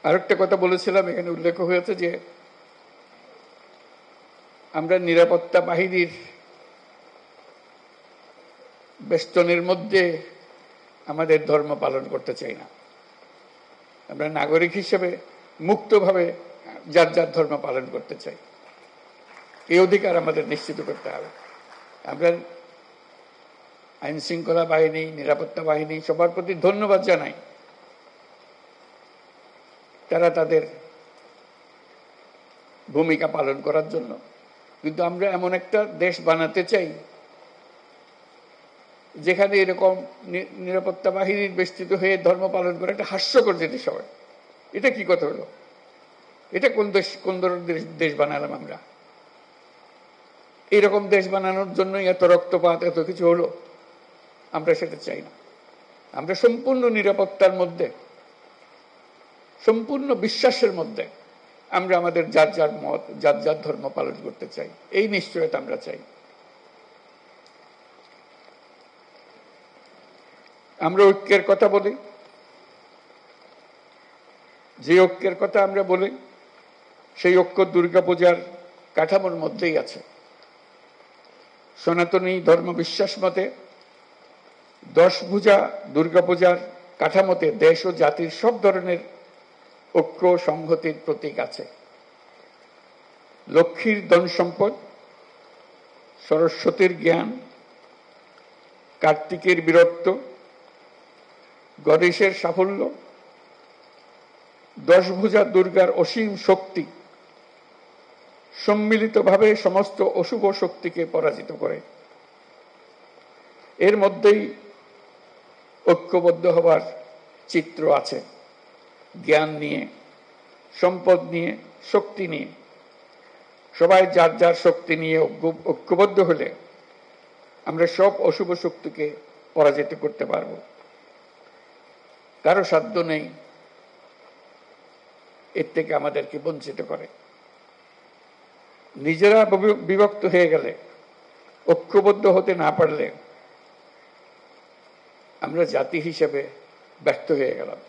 আরেকটা কথা বলেছিলাম, এখানে উল্লেখ হয়েছে যে আমরা নিরাপত্তা বাহিনীর বেষ্টনের মধ্যে আমাদের ধর্ম পালন করতে চাই না। আমরা নাগরিক হিসেবে মুক্তভাবে যার যার ধর্ম পালন করতে চাই। এই অধিকার আমাদের নিশ্চিত করতে হবে। আমরা আইন শৃঙ্খলা বাহিনী, নিরাপত্তা বাহিনী সবার প্রতি ধন্যবাদ জানাই। তারা তাদের ভূমিকা পালন করার জন্য। কিন্তু আমরা এমন একটা দেশ বানাতে চাই যেখানে এরকম নিরাপত্তা বাহিনীর বেষ্টিত হয়ে ধর্ম পালন করে একটা হাস্যকর জিনিস হবে। এটা কি কথা হলো? এটা কোন ধরনের দেশ বানালাম আমরা? এরকম দেশ বানানোর জন্যই এত রক্তপাত, এত কিছু হলো। আমরা সেটা চাই না। আমরা সম্পূর্ণ নিরাপত্তার মধ্যে, সম্পূর্ণ বিশ্বাসের মধ্যে আমরা আমাদের যার যার মত, যার যার ধর্ম পালন করতে চাই। এই নিশ্চয়তা আমরা চাই। আমরা ঐক্যের কথা বলি। যে ঐক্যের কথা আমরা বলি সেই ঐক্য দুর্গাপূজার কাঠামোর মধ্যেই আছে। সনাতনী ধর্ম বিশ্বাস মতে 10 ভুজা দুর্গাপূজার কাঠামোতে দেশ ও জাতির সব ধরনের ঐক্য সংহতির প্রতীক আছে। লক্ষ্মীর ধন সম্পদ, সরস্বতীর জ্ঞান, কার্তিকের বীরত্ব, গণেশের সাফল্য, 10 ভুজা দুর্গার অসীম শক্তি সম্মিলিতভাবে সমস্ত অশুভ শক্তিকে পরাজিত করে। এর মধ্যেই ঐক্যবদ্ধ হবার চিত্র আছে। জ্ঞান নিয়ে, সম্পদ নিয়ে, শক্তি নিয়ে সবাই যার যার শক্তি নিয়ে ঐক্যবদ্ধ হলে আমরা সব অশুভ শক্তিকে পরাজিত করতে পারব। কারো সাধ্য নেই এর থেকে আমাদেরকে বঞ্চিত করে। নিজেরা বিভক্ত হয়ে গেলে, ঐক্যবদ্ধ হতে না পারলে আমরা জাতি হিসেবে ব্যর্থ হয়ে গেলাম।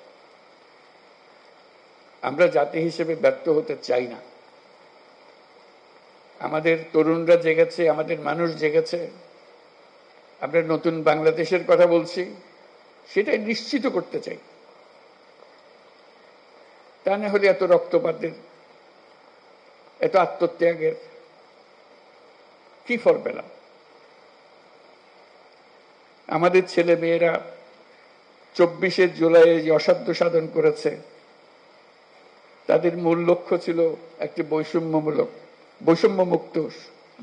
আমরা জাতি হিসেবে ব্যর্থ হতে চাই না। আমাদের তরুণরা জেগেছে, আমাদের মানুষ জেগেছে। আমরা নতুন বাংলাদেশের কথা বলছি, সেটাই নিশ্চিত করতে চাই। তা না হলে এত রক্তপাতের, এত আত্মত্যাগের কি ফল পেলাম? আমাদের ছেলে মেয়েরা 24শে জুলাই যে অসাধ্য সাধন করেছে, তাদের মূল লক্ষ্য ছিল একটি বৈষম্যমুক্ত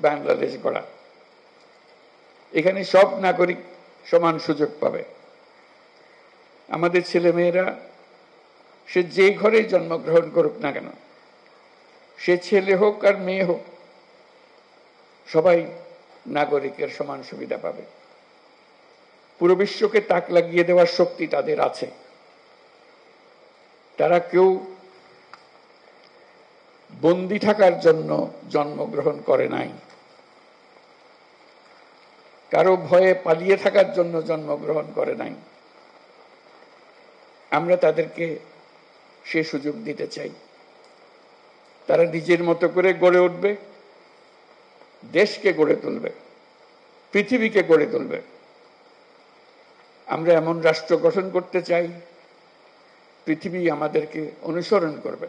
বাংলাদেশ গড়া। এখানে সব নাগরিক সমান সুযোগ পাবে। আমাদের ছেলে মেয়েরা সে যেই ঘরে জন্মগ্রহণ করুক না কেন, সে ছেলে হোক আর মেয়ে হোক, সবাই নাগরিকের সমান সুবিধা পাবে। পুরো বিশ্বকে তাক লাগিয়ে দেওয়ার শক্তি তাদের আছে। তারা কেউ বন্দী থাকার জন্য জন্মগ্রহণ করে নাই, কারো ভয়ে পালিয়ে থাকার জন্য জন্মগ্রহণ করে নাই। আমরা তাদেরকে সে সুযোগ দিতে চাই। তারা নিজের মতো করে গড়ে উঠবে, দেশকে গড়ে তুলবে, পৃথিবীকে গড়ে তুলবে। আমরা এমন রাষ্ট্র গঠন করতে চাই, পৃথিবী আমাদেরকে অনুসরণ করবে।